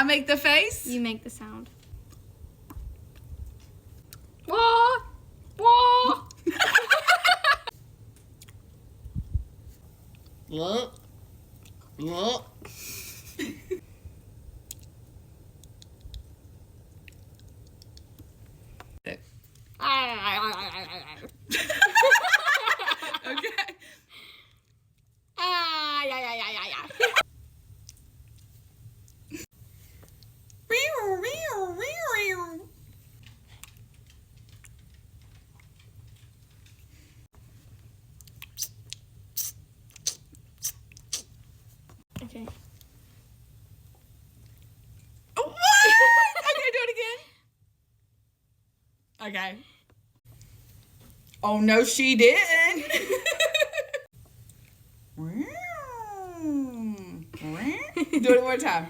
I make the face? You make the sound. Wah! Wah! Look. Look. Okay. Okay. What? Okay, do it again. Okay. Oh, no, she didn't. Do it one more time.